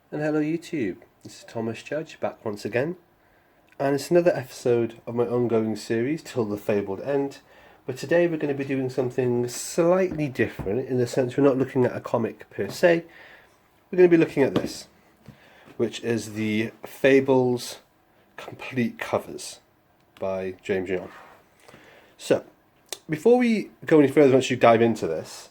And hello YouTube, this is Thomas Judge back once again, and it's another episode of my ongoing series till the Fabled end, but today we're going to be doing something slightly different in the sense we're not looking at a comic per se, we're going to be looking at this, which is the Fables complete covers by James John. So, before we go any further, once you dive into this,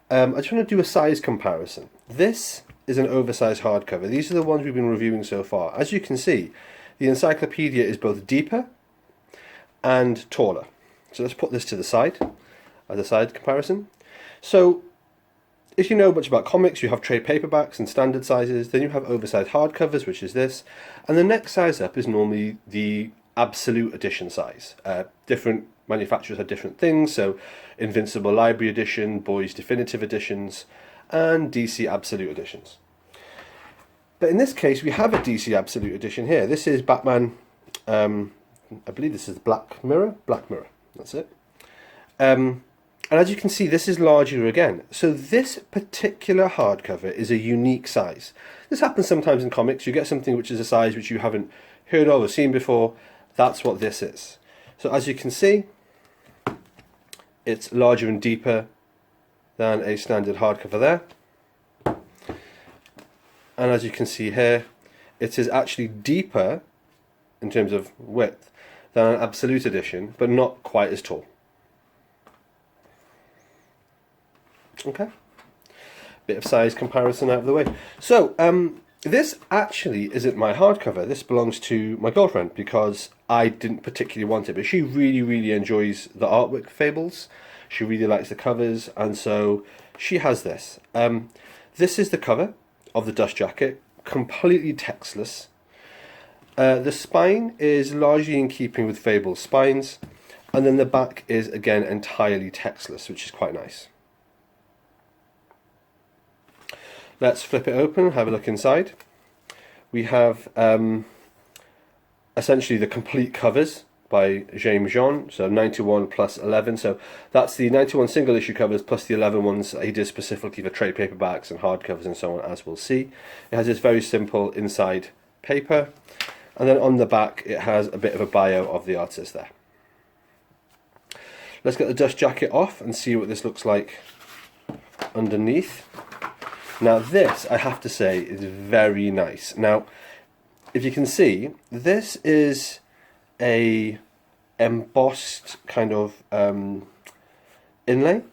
I just want to do a size comparison. This is an oversized hardcover. These are the ones we've been reviewing so far. As you can see, the encyclopedia is both deeper and taller. So let's put this to the side as a side comparison. So if you know much about comics, you have trade paperbacks and standard sizes, then you have oversized hardcovers, which is this, and the next size up is normally the absolute edition size. Different manufacturers have different things, so Invincible Library Edition, Boys Definitive Editions, and DC Absolute Editions. But in this case, we have a DC Absolute Edition here. This is Batman, I believe this is Black Mirror, that's it. And as you can see, this is larger again. So this particular hardcover is a unique size. This happens sometimes in comics. You get something which is a size which you haven't heard of or seen before. That's what this is. So as you can see, it's larger and deeper than a standard hardcover there. And as you can see here, it is actually deeper in terms of width than an absolute edition, but not quite as tall. Okay, bit of size comparison out of the way. So this actually isn't my hardcover. This belongs to my girlfriend because I didn't particularly want it, but she really enjoys the artwork for Fables. She really likes the covers, and so she has this. This is the cover of the dust jacket, completely textless. The spine is largely in keeping with Fables spines, and then the back is again entirely textless, which is quite nice. Let's flip it open, have a look inside. We have essentially the complete covers by James John, so 91 plus 11, so that's the 91 single issue covers plus the 11 ones he did specifically for trade paperbacks and hardcovers and so on, as we'll see. It has this very simple inside paper, and then on the back it has a bit of a bio of the artist there. Let's get the dust jacket off and see what this looks like underneath. Now this, I have to say, is very nice. Now, if you can see, this is a embossed kind of inlay,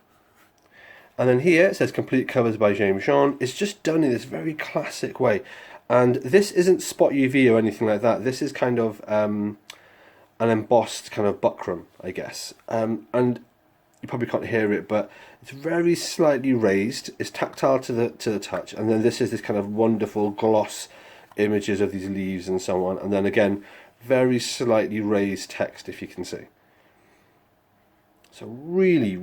and then here it says complete covers by James John. It's just done in this very classic way, and this isn't spot UV or anything like that. This is kind of an embossed kind of buckram, I guess, and you probably can't hear it, but it's very slightly raised. It's tactile to the touch, and then this is this kind of wonderful gloss images of these leaves and so on, and then again very slightly raised text, if you can see. So really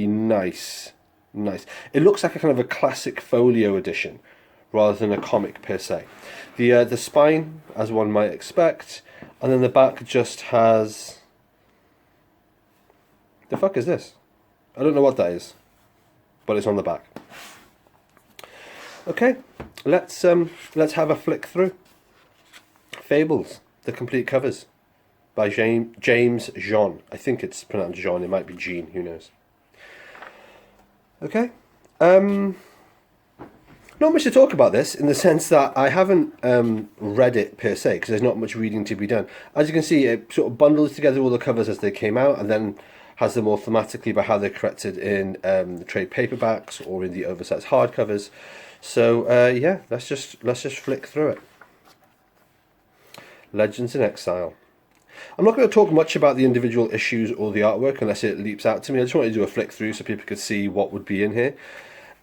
nice. It looks like a kind of a classic folio edition rather than a comic per se. The spine, as one might expect, and then the back just has... The fuck is this? I don't know what that is, but it's on the back. Okay, let's have a flick through. Fables, the complete covers by James John. I think it's pronounced John, it might be Jean, who knows. Okay, not much to talk about this in the sense that I haven't read it per se, because there's not much reading to be done. As you can see, it sort of bundles together all the covers as they came out, and then has them all thematically by how they're corrected in the trade paperbacks or in the oversized hardcovers. So yeah, let's just flick through it. Legends in Exile. I'm not going to talk much about the individual issues or the artwork unless it leaps out to me. I just wanted to do a flick through so people could see what would be in here.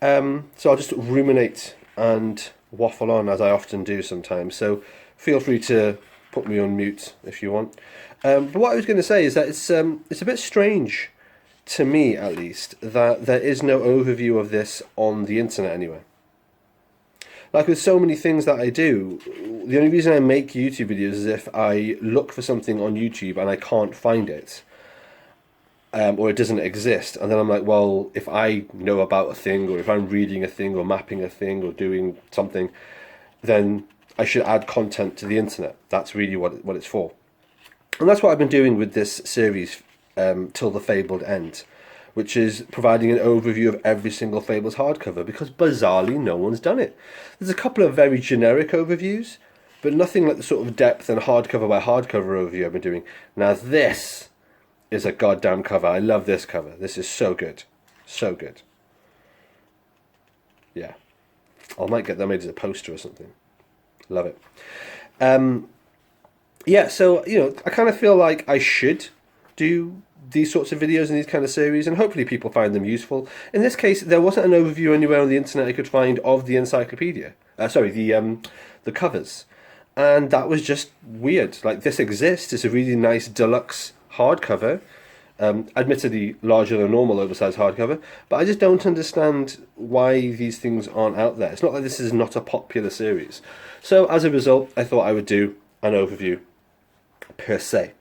So I'll just ruminate and waffle on as I often do sometimes. So feel free to put me on mute if you want. But what I was going to say is that it's a bit strange, to me at least, that there is no overview of this on the internet anywhere. Like with so many things that I do, the only reason I make YouTube videos is if I look for something on YouTube and I can't find it, or it doesn't exist, and then I'm like, well, if I know about a thing, or if I'm reading a thing, or mapping a thing, or doing something, then I should add content to the internet. That's really what it's for. And that's what I've been doing with this series, Till the Fabled End, which is providing an overview of every single Fables hardcover, because bizarrely no one's done it. There's a couple of very generic overviews, but nothing like the sort of depth and hardcover by hardcover overview I've been doing. Now this is a goddamn cover. I love this cover. This is so good. So good. Yeah. I might get that made as a poster or something. Love it. Yeah, so, you know, I kind of feel like I should do these sorts of videos and these kind of series, and hopefully people find them useful. In this case, there wasn't an overview anywhere on the internet I could find of the encyclopedia. The covers. And that was just weird. Like, this exists. It's a really nice deluxe hardcover. Admittedly larger than normal oversized hardcover, but I just don't understand why these things aren't out there. It's not like this is not a popular series. So as a result, I thought I would do an overview per se.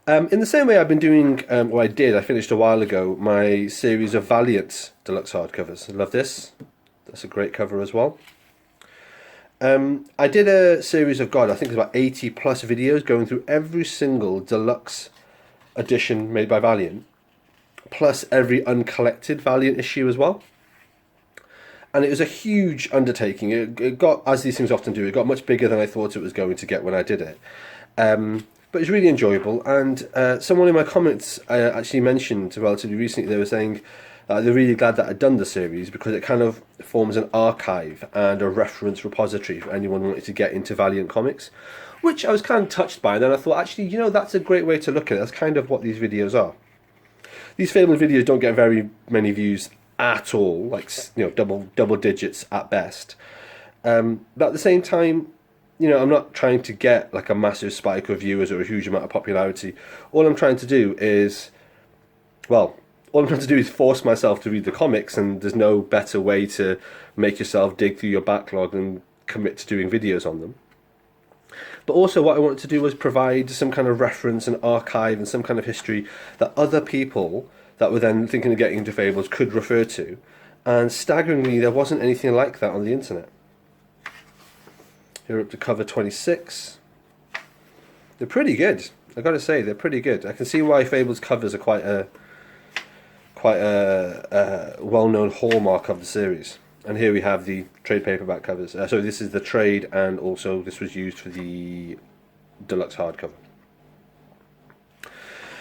In the same way I've been doing, I finished a while ago, my series of Valiant deluxe hardcovers. I love this. That's a great cover as well. I did a series of, I think it's about 80 plus videos going through every single deluxe edition made by Valiant, plus every uncollected Valiant issue as well. And it was a huge undertaking. It got, as these things often do, it got much bigger than I thought it was going to get when I did it. But it's really enjoyable. And someone in my comments actually mentioned relatively recently, they were saying they're really glad that I'd done the series, because it kind of forms an archive and a reference repository for anyone wanting to get into Valiant comics, which I was kind of touched by. And then I thought, actually, you know, that's a great way to look at it. That's kind of what these videos are. These Fabled videos don't get very many views at all, like, you know, double digits at best. But at the same time, you know, I'm not trying to get like a massive spike of viewers or a huge amount of popularity. All I'm trying to do is, force myself to read the comics, and there's no better way to make yourself dig through your backlog and commit to doing videos on them. But also what I wanted to do was provide some kind of reference and archive and some kind of history that other people that were then thinking of getting into Fables could refer to. And staggeringly, there wasn't anything like that on the internet. Here up to cover 26. They're pretty good. I've got to say, they're pretty good. I can see why Fables covers are quite a well-known hallmark of the series. And here we have the trade paperback covers. So this is the trade, and also this was used for the deluxe hardcover.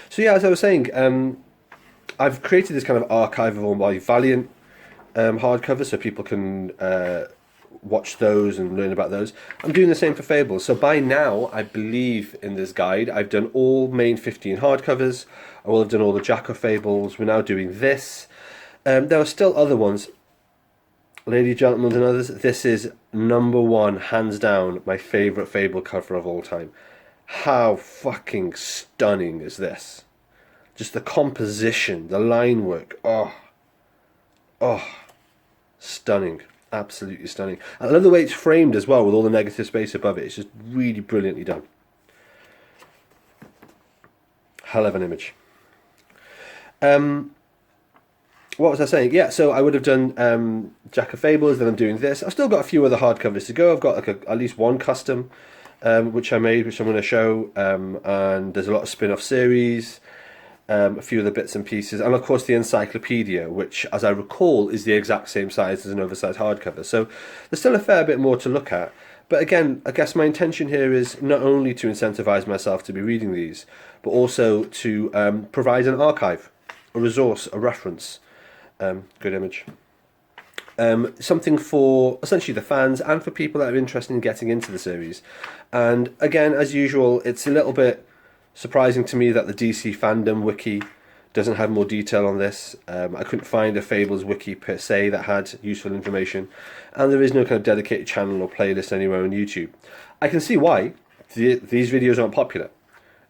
So yeah, as I was saying, I've created this kind of archive of all my Valiant hardcovers, so people can watch those and learn about those. I'm doing the same for Fables. So by now, I believe in this guide, I've done all main 15 hardcovers. I will have done all the Jack of Fables. We're now doing this. There are still other ones. Ladies, gentlemen, and others, this is #1, hands down, my favourite Fable cover of all time. How fucking stunning is this? Just the composition, the line work. Oh, stunning. Absolutely stunning. I love the way it's framed as well, with all the negative space above it. It's just really brilliantly done. Hell of an image. What was I saying? Yeah, so I would have done Jack of Fables, then I'm doing this. I've still got a few other hardcovers to go. I've got like at least one custom, which I made, which I'm going to show. And there's a lot of spin-off series, a few other bits and pieces. And of course the encyclopedia, which, as I recall, is the exact same size as an oversized hardcover. So there's still a fair bit more to look at. But again, I guess my intention here is not only to incentivize myself to be reading these, but also to provide an archive, a resource, a reference. Good image. Something for essentially the fans and for people that are interested in getting into the series. And again, as usual, it's a little bit surprising to me that the DC fandom wiki doesn't have more detail on this. I couldn't find a Fables wiki per se that had useful information, and there is no kind of dedicated channel or playlist anywhere on YouTube. I can see why these videos aren't popular.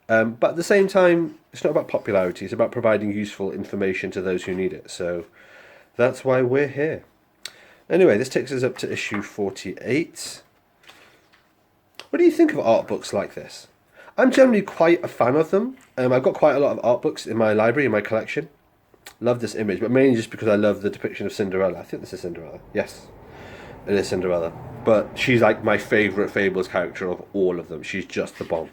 But at the same time, it's not about popularity, it's about providing useful information to those who need it. So that's why we're here. Anyway, this takes us up to issue 48. What do you think of art books like this? I'm generally quite a fan of them. I've got quite a lot of art books in my library, in my collection. Love this image, but mainly just because I love the depiction of Cinderella. I think this is Cinderella. Yes, it is Cinderella. but she's like my favourite Fables character of all of them. She's just the bomb.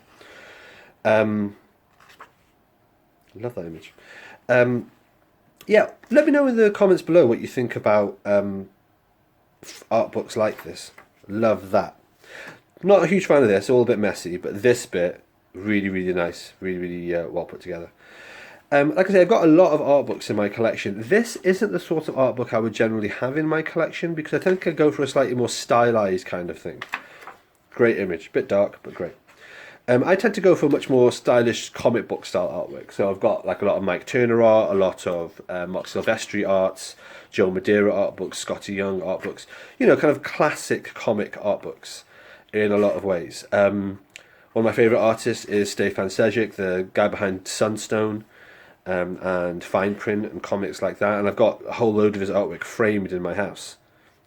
Love that image. Yeah, let me know in the comments below what you think about art books like this. Love that. Not a huge fan of this, all a bit messy, but this bit, really, really nice. Really, really well put together. Like I say, I've got a lot of art books in my collection. This isn't the sort of art book I would generally have in my collection because I think I go for a slightly more stylized kind of thing. Great image, bit dark, but great. I tend to go for a much more stylish comic book style artwork. So I've got like a lot of Mike Turner art, a lot of Mark Silvestri arts, Joe Madeira art books, Scotty Young art books. You know, kind of classic comic art books in a lot of ways. One of my favourite artists is Stefan Sejic, the guy behind Sunstone. And fine print and comics like that, and I've got a whole load of his artwork framed in my house.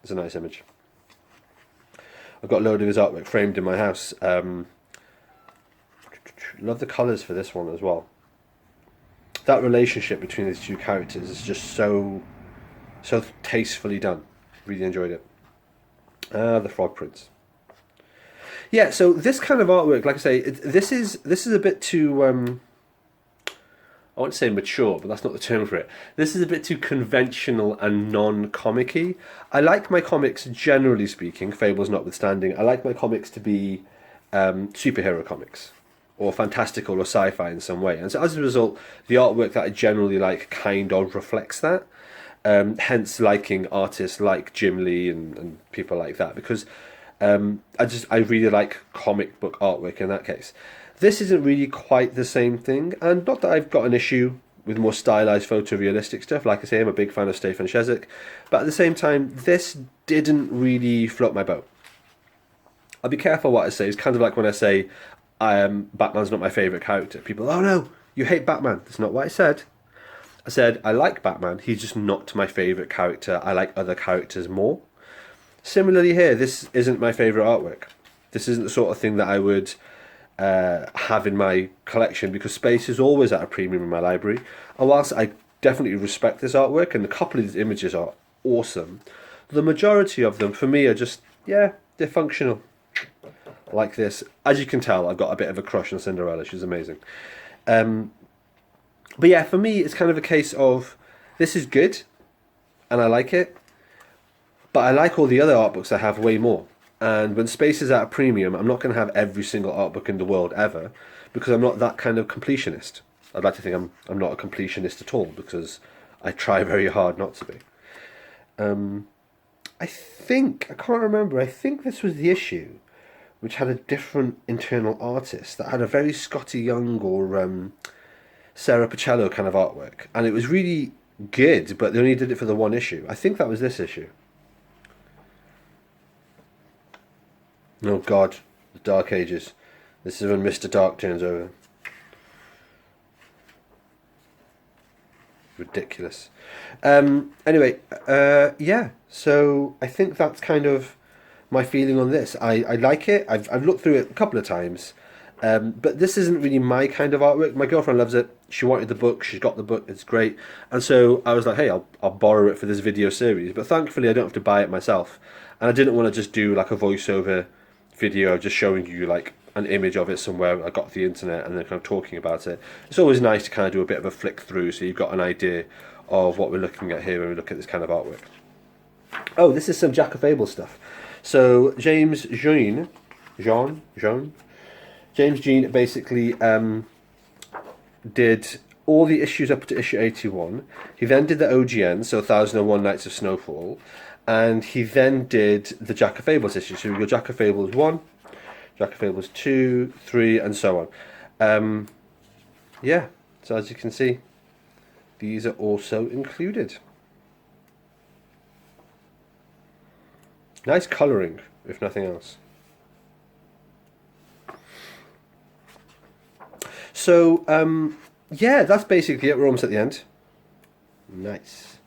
It's a nice image. I've got a load of his artwork framed in my house. Love the colours for this one as well. That relationship between these two characters is just so tastefully done. Really enjoyed it. The frog prints. Yeah, so this kind of artwork, like I say, this is a bit too. I won't say mature, but that's not the term for it. This is a bit too conventional and non-comic-y. I like my comics, generally speaking, Fables notwithstanding, I like my comics to be superhero comics, or fantastical or sci-fi in some way. And so as a result, the artwork that I generally like kind of reflects that. Hence liking artists like Jim Lee and people like that, because I really like comic book artwork in that case. This isn't really quite the same thing, and not that I've got an issue with more stylized photorealistic stuff. Like I say, I'm a big fan of Stefan Sejic, but at the same time, this didn't really float my boat. I'll be careful what I say. It's kind of like when I say Batman's not my favourite character. People, oh no, you hate Batman. That's not what I said. I said I like Batman, he's just not my favourite character. I like other characters more. Similarly here, this isn't my favourite artwork. This isn't the sort of thing that I would have in my collection, because space is always at a premium in my library. And whilst I definitely respect this artwork, and a couple of these images are awesome, the majority of them for me are just, yeah, they're functional. Like this. As you can tell, I've got a bit of a crush on Cinderella. She's amazing. But yeah, for me, it's kind of a case of, this is good, and I like it, but I like all the other art books I have way more. And when space is at a premium, I'm not going to have every single art book in the world ever, because I'm not that kind of completionist. I'd like to think I'm not a completionist at all, because I try very hard not to be. I can't remember, I think this was the issue, which had a different internal artist, that had a very Scotty Young or Sarah Pacello kind of artwork. And it was really good, but they only did it for the one issue. I think that was this issue. Oh God, the Dark Ages. This is when Mr. Dark turns over. Ridiculous. Anyway, yeah, so I think that's kind of my feeling on this. I like it. I've looked through it a couple of times, but this isn't really my kind of artwork. My girlfriend loves it. She wanted the book. She's got the book. It's great. And so I was like, hey, I'll borrow it for this video series. But thankfully, I don't have to buy it myself. And I didn't want to just do like a voiceover video just showing you like an image of it somewhere I got off the internet and then kind of talking about it. It's always nice to kind of do a bit of a flick through so you've got an idea of what we're looking at here when we look at this kind of artwork. Oh, this is some Jack of Fables stuff. So James Jean basically did all the issues up to issue 81. He then did the OGN, so 1001 Nights of Snowfall, and he then did the Jack of Fables issue. So we've got Jack of Fables 1, Jack of Fables 2, 3, and so on. Yeah, so as you can see, these are also included. Nice colouring, if nothing else. So, yeah, that's basically it. We're almost at the end. Nice.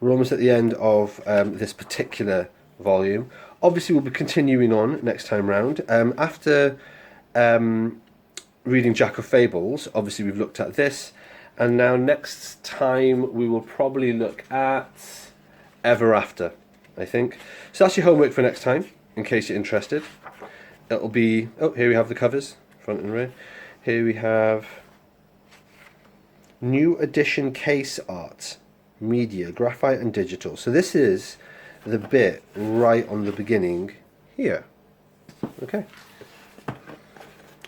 We're almost at the end of this particular volume. Obviously, we'll be continuing on next time round. After reading Jack of Fables, obviously we've looked at this. And now next time we will probably look at Ever After, I think. So that's your homework for next time. in case you're interested. It'll be, oh, here we have the covers, front and rear. Here we have new edition case art, media, graphite and digital. So this is the bit right on the beginning here. Okay.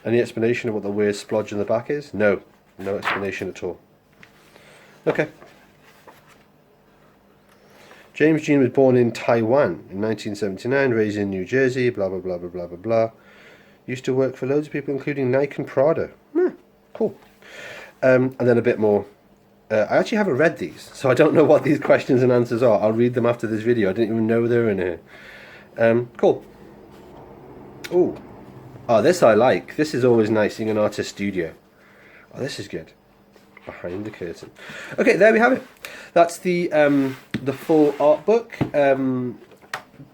Any explanation of what the weird splodge in the back is? No. No explanation at all. Okay. James Jean was born in Taiwan in 1979, raised in New Jersey, blah, blah, blah, blah, blah, blah, blah. Used to work for loads of people, including Nike and Prada. Cool. And then a bit more. I actually haven't read these, so I don't know what these questions and answers are. I'll read them after this video. I didn't even know they were in here. Cool. Ooh. Oh, this I like. This is always nice in an artist studio. Oh, this is good. Behind the curtain. Okay, there we have it. That's the full art book.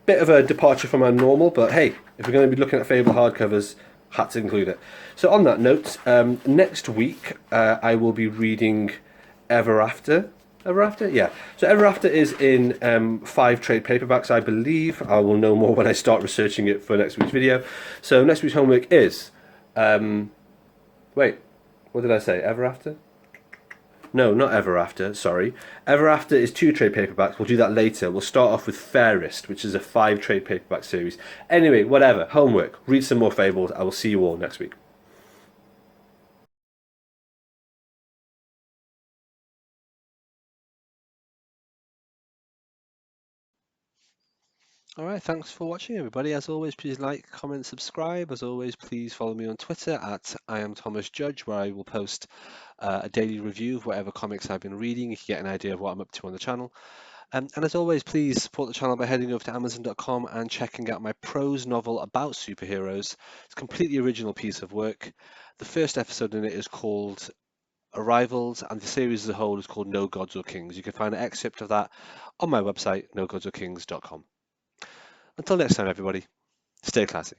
Bit of a departure from our normal, but hey, if we're going to be looking at Fable hardcovers, had to include it. So on that note, next week I will be reading Ever After. Ever After? Yeah. So Ever After is in 5 trade paperbacks, I believe. I will know more when I start researching it for next week's video. So next week's homework is... wait, what did I say? Ever After? No, not Ever After, sorry. Ever After is 2 trade paperbacks. We'll do that later. We'll start off with Fairest, which is a 5 trade paperback series. Anyway, whatever. Homework. Read some more Fables. I will see you all next week. Alright, thanks for watching everybody. As always, please like, comment, subscribe. As always, please follow me on Twitter at @IamThomasJudge, where I will post a daily review of whatever comics I've been reading. You can get an idea of what I'm up to on the channel. And as always, please support the channel by heading over to Amazon.com and checking out my prose novel about superheroes. It's a completely original piece of work. The first episode in it is called Arrivals, and the series as a whole is called No Gods or Kings. You can find an excerpt of that on my website, nogodsorkings.com. Until next time, everybody, stay classy.